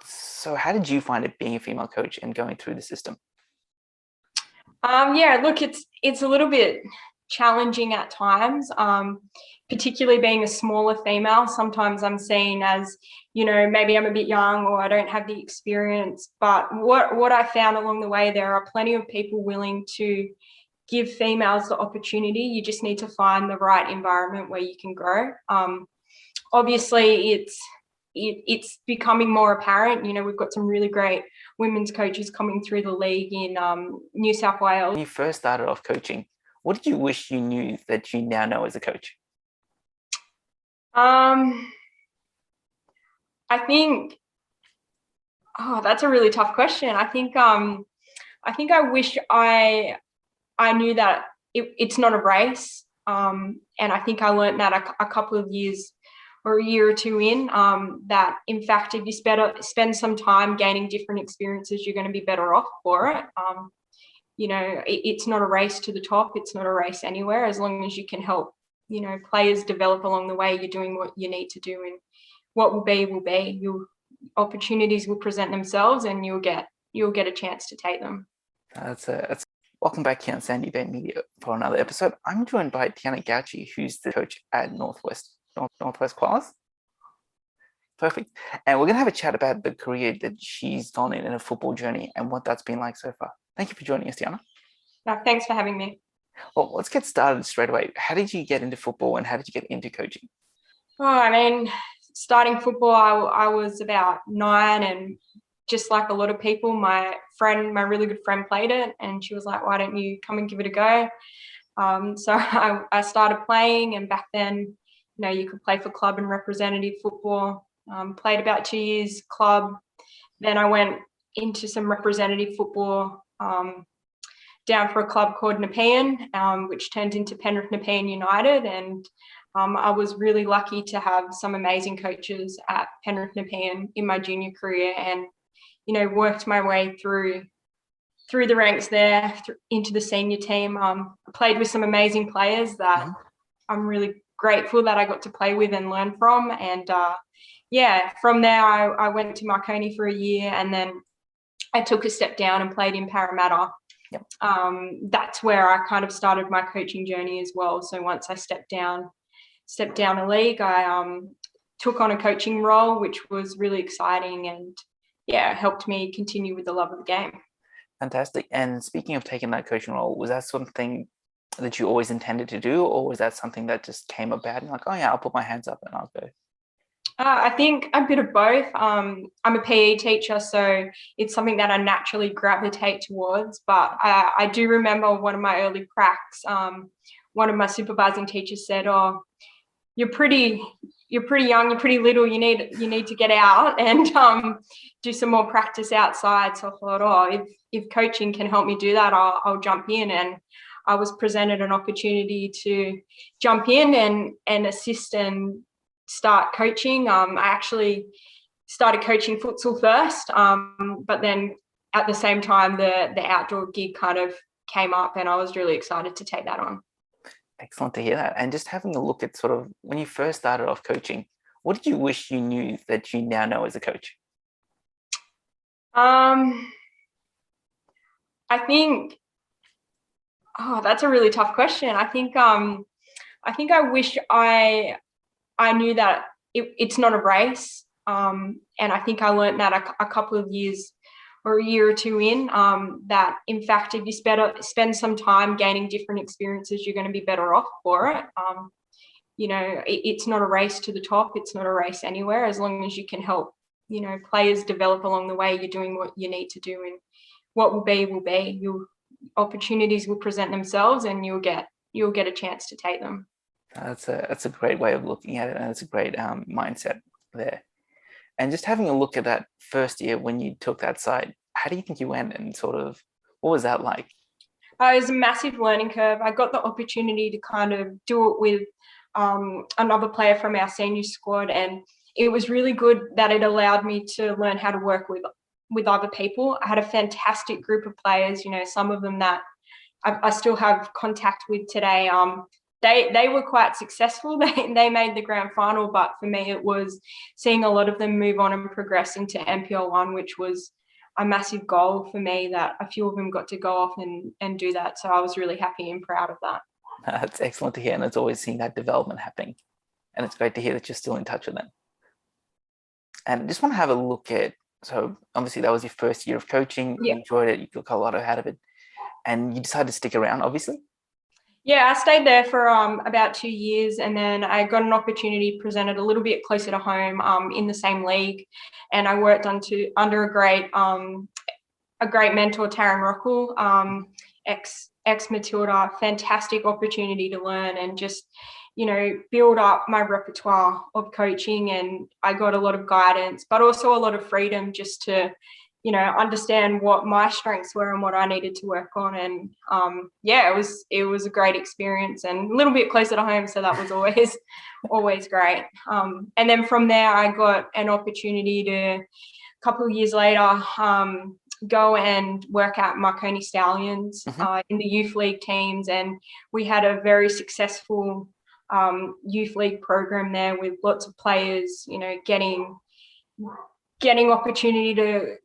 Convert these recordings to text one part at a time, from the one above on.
So how did you find it being a female coach and going through the system? Yeah, look, it's a little bit challenging at times, particularly being a smaller female. Sometimes I'm seen as, maybe I'm a bit young or I don't have the experience. But what I found along the way, there are plenty of people willing to give females the opportunity. You just need to find the right environment where you can grow. Obviously, it's becoming more apparent. We've got some really great women's coaches coming through the league in New South Wales. When you first started off coaching, what did you wish you knew that you now know as a coach? Um, I think, that's a really tough question. I think I wish I knew that it's not a race, and I think I learned that a couple of years or a year or two in, that in fact, if you spend some time gaining different experiences, you're going to be better off for it. It's not a race to the top. It's not a race anywhere. As long as you can help, players develop along the way, you're doing what you need to do, and what will be will be. Your opportunities will present themselves, and you'll get a chance to take them. That's Welcome back here on Sandy Bay Media for another episode. I'm joined by Tiana Gauci, who's the coach at Northwest Class. Perfect. And we're going to have a chat about the career that she's gone in a football journey and what that's been like so far. Thank you for joining us, Tiana. Thanks for having me. Well, let's get started straight away. How did you get into football and how did you get into coaching? Starting football, I was about 9, and just like a lot of people, my really good friend played it, and she was like, "Why don't you come and give it a go?" So I started playing, and back then, you could play for club and representative football. Played about 2 years club. Then I went into some representative football, down for a club called Nepean, which turned into Penrith Nepean United. And I was really lucky to have some amazing coaches at Penrith Nepean in my junior career, and, worked my way through the ranks there into the senior team. I played with some amazing players that I'm really grateful that I got to play with and learn from. And from there, I went to Marconi for a year, and then I took a step down and played in Parramatta. Yep. That's where I kind of started my coaching journey as well. So once I stepped down a league, I took on a coaching role, which was really exciting, and helped me continue with the love of the game. Fantastic. And speaking of taking that coaching role, was that something that you always intended to do, or was that something that just came about and like, oh yeah, I'll put my hands up and I'll go? I think a bit of both. I'm a PE teacher, so it's something that I naturally gravitate towards. But I do remember one of my early cracks. One of my supervising teachers said, "Oh, you're pretty young, you're pretty little. You need to get out and do some more practice outside." So I thought, oh, if coaching can help me do that, I'll jump in. And I was presented an opportunity to jump in and assist and start coaching. I actually started coaching futsal first, but then at the same time, the outdoor gig kind of came up, and I was really excited to take that on. Excellent to hear that. And just having a look at sort of when you first started off coaching, what did you wish you knew that you now know as a coach? I think, that's a really tough question. I think I wish I knew that it's not a race, and I think I learned that a couple of years or a year or two in, that in fact, if you spend some time gaining different experiences, you're going to be better off for it. It's not a race to the top. It's not a race anywhere. As long as you can help, players develop along the way, you're doing what you need to do, and what will be will be. Your opportunities will present themselves, and you'll get a chance to take them. That's a great way of looking at it, and it's a great mindset there. And just having a look at that first year when you took that side, how do you think you went, and sort of what was that like? It was a massive learning curve. I got the opportunity to kind of do it with another player from our senior squad, and it was really good that it allowed me to learn how to work with other people. I had a fantastic group of players, some of them that I still have contact with today. they were quite successful. They made the grand final, but for me, it was seeing a lot of them move on and progress into NPL1, which was a massive goal for me, that a few of them got to go off and do that. So I was really happy and proud of that. That's excellent to hear, and it's always seeing that development happening. And it's great to hear that you're still in touch with them. And I just want to have a look at, so obviously that was your first year of coaching. Yeah. You enjoyed it, you took a lot out of it, and you decided to stick around, obviously. Yeah, I stayed there for about 2 years, and then I got an opportunity presented a little bit closer to home in the same league, and I worked under a great mentor, Taryn Rockall, ex Matilda. Fantastic opportunity to learn and just, you know, build up my repertoire of coaching, and I got a lot of guidance, but also a lot of freedom just to, you know, understand what my strengths were and what I needed to work on. And yeah, it was a great experience and a little bit closer to home, so that was always great. And then from there, I got an opportunity to, a couple of years later, go and work at Marconi Stallions in the youth league teams, and we had a very successful youth league program there with lots of players, you know, getting opportunity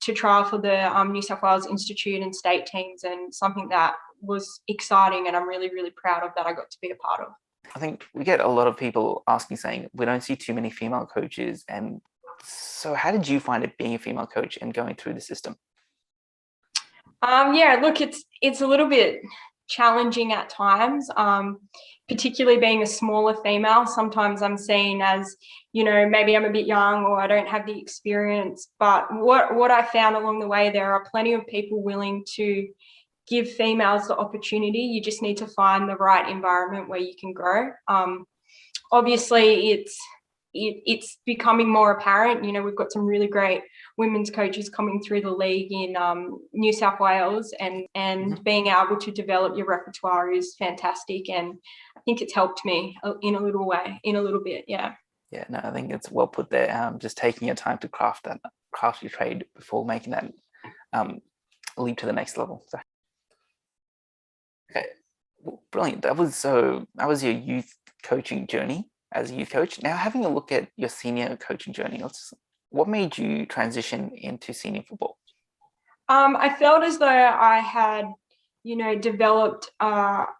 to trial for the New South Wales Institute and state teams, and something that was exciting and I'm really, really proud of that I got to be a part of. I think we get a lot of people asking, saying we don't see too many female coaches. And so how did you find it being a female coach and going through the system? Yeah, look, it's a little bit challenging at times, particularly being a smaller female. Sometimes I'm seen as, you know, maybe I'm a bit young or I don't have the experience. But what I found along the way, there are plenty of people willing to give females the opportunity. You just need to find the right environment where you can grow. Obviously, it's becoming more apparent. You know, we've got some really great women's coaches coming through the league in New South Wales, and being able to develop your repertoire is fantastic. And I think it's helped me in a little bit. Yeah. Yeah, no, I think it's well put there. Just taking your time to craft your trade before making that leap to the next level. So, okay, well, brilliant. That was your youth coaching journey as a youth coach. Now, having a look at your senior coaching journey, what made you transition into senior football? I felt as though I had, you know, developed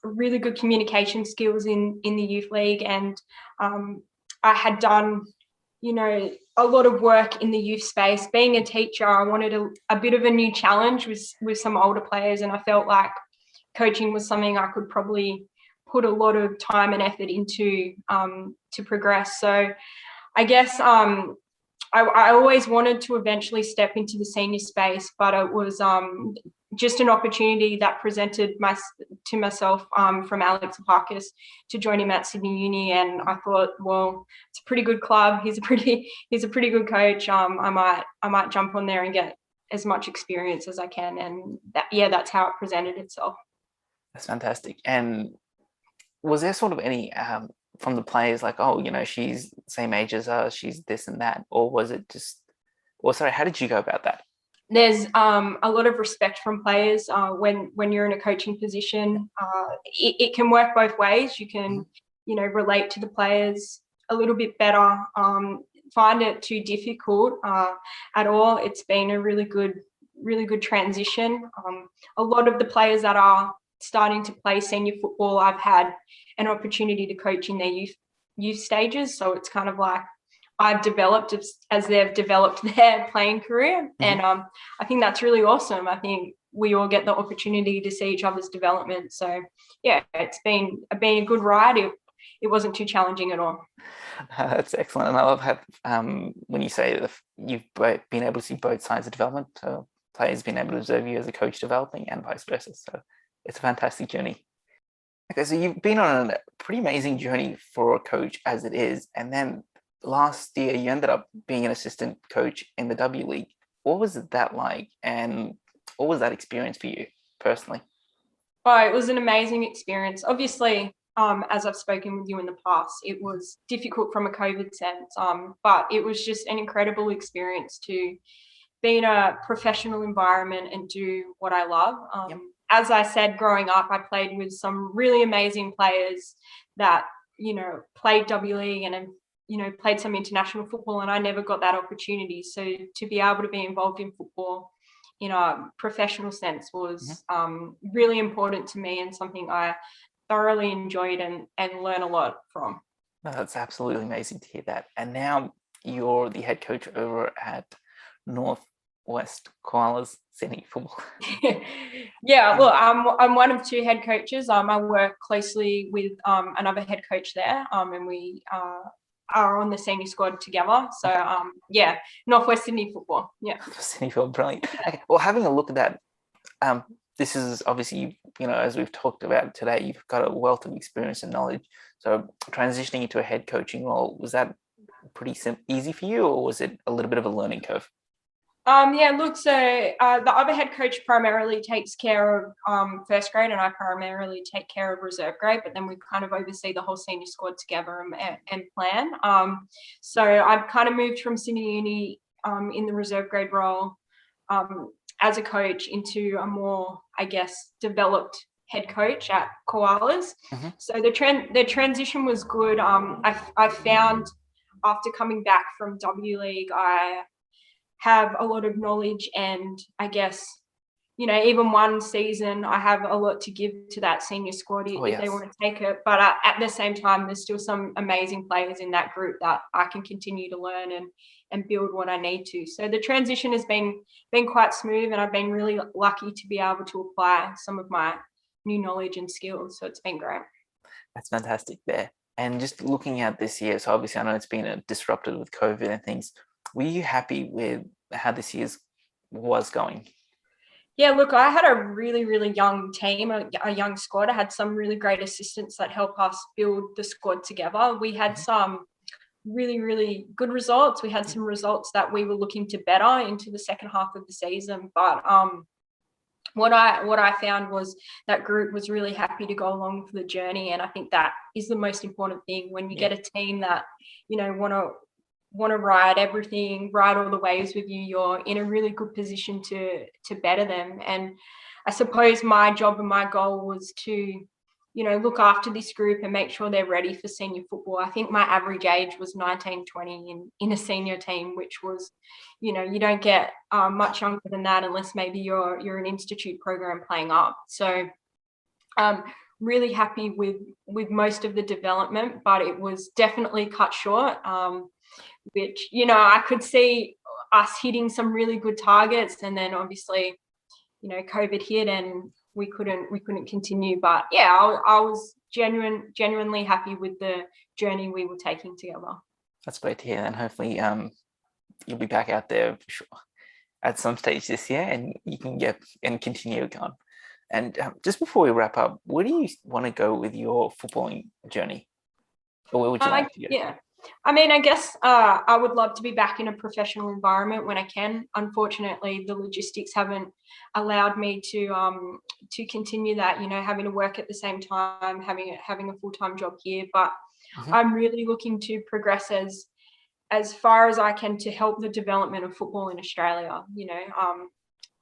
really good communication skills in the youth league, and I had done, you know, a lot of work in the youth space. Being a teacher, I wanted a bit of a new challenge with some older players, and I felt like coaching was something I could probably put a lot of time and effort into to progress. So I guess I always wanted to eventually step into the senior space, but it was just an opportunity that presented to myself from Alex Aparkis to join him at Sydney Uni, and I thought, well, it's a pretty good club. He's a pretty good coach. I might jump on there and get as much experience as I can, and that's how it presented itself. That's fantastic. And was there sort of any from the players, like, oh, you know, she's the same age as us, she's this and that, or was it just, or sorry, how did you go about that? There's a lot of respect from players when you're in a coaching position. It can work both ways. You can, you know, relate to the players a little bit better. Find it too difficult at all. It's been a really good transition. A lot of the players that are starting to play senior football, I've had an opportunity to coach in their youth stages. So it's kind of like I've developed as they've developed their playing career. And I think that's really awesome. I think we all get the opportunity to see each other's development. So yeah, it's been a good ride. It wasn't too challenging at all. That's excellent. And I love how when you say that you've been able to see both sides of development, so players being able to observe you as a coach developing and vice versa. So it's a fantastic journey. Okay, so you've been on a pretty amazing journey for a coach as it is. And then last year, you ended up being an assistant coach in the W League. What was that like? And what was that experience for you personally? Oh, it was an amazing experience. Obviously, as I've spoken with you in the past, it was difficult from a COVID sense, but it was just an incredible experience to be in a professional environment and do what I love. as I said, growing up, I played with some really amazing players that, played W League and, played some international football, and I never got that opportunity. So to be able to be involved in football in a professional sense was really important to me and something I thoroughly enjoyed and learn a lot from. No, that's absolutely amazing to hear that. And now you're the head coach over at Northwest Koalas Sydney Football. Yeah, look, I'm one of two head coaches. I work closely with another head coach there, and we are on the senior squad together. So yeah, Northwest Sydney Football. Yeah, Sydney Football, brilliant. Okay, well, having a look at that, this is obviously, as we've talked about today, you've got a wealth of experience and knowledge. So transitioning into a head coaching role, was that pretty easy for you, or was it a little bit of a learning curve? Yeah, look, so the other head coach primarily takes care of first grade, and I primarily take care of reserve grade, but then we kind of oversee the whole senior squad together and plan. So I've kind of moved from Sydney Uni in the reserve grade role as a coach into a more, I guess, developed head coach at Koalas. So the transition was good. I found after coming back from W League, I have a lot of knowledge, and I guess, even one season, I have a lot to give to that senior squad if they want to take it. But at the same time, there's still some amazing players in that group that I can continue to learn and build what I need to. So the transition has been quite smooth, and I've been really lucky to be able to apply some of my new knowledge and skills. So it's been great. That's fantastic there. And just looking at this year, so obviously I know it's been disrupted with COVID and things. Were you happy with how this year's was going? Yeah, look, I had a really, really young team, a young squad. I had some really great assistants that help us build the squad together. We had some really, really good results. We had some results that we were looking to better into the second half of the season. But what I found was that group was really happy to go along for the journey, and I think that is the most important thing when you get a team that want to ride everything, ride all the waves with you. You're in a really good position to better them. And I suppose my job and my goal was to look after this group and make sure they're ready for senior football. I think my average age was 19, 20 in a senior team, which was, you don't get much younger than that unless maybe you're an institute program playing up. So really happy with most of the development, but it was definitely cut short, which, I could see us hitting some really good targets, and then obviously, COVID hit and we couldn't continue. But yeah, I was genuinely happy with the journey we were taking together. That's great to hear, and hopefully you'll be back out there for sure at some stage this year, and you can get and continue on. And just before we wrap up, where do you want to go with your footballing journey, or where would you like to go? Yeah, I mean, I guess I would love to be back in a professional environment when I can. Unfortunately, the logistics haven't allowed me to continue that. Having to work at the same time, having a full-time job here. But I'm really looking to progress as far as I can to help the development of football in Australia.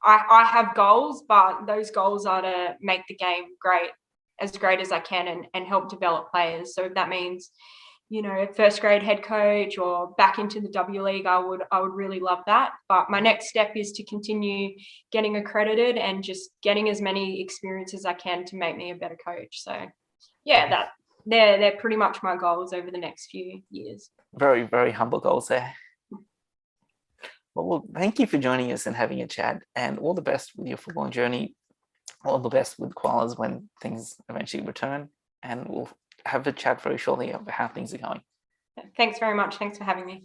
I have goals, but those goals are to make the game as great as I can and help develop players. So if that means, first grade head coach or back into the W League, I would really love that. But my next step is to continue getting accredited and just getting as many experiences as I can to make me a better coach. So yeah, they're pretty much my goals over the next few years. Very, very humble goals there. Well, thank you for joining us and having a chat, and all the best with your footballing journey. All the best with Koalas when things eventually return, and we'll have a chat very shortly about how things are going. Thanks very much. Thanks for having me.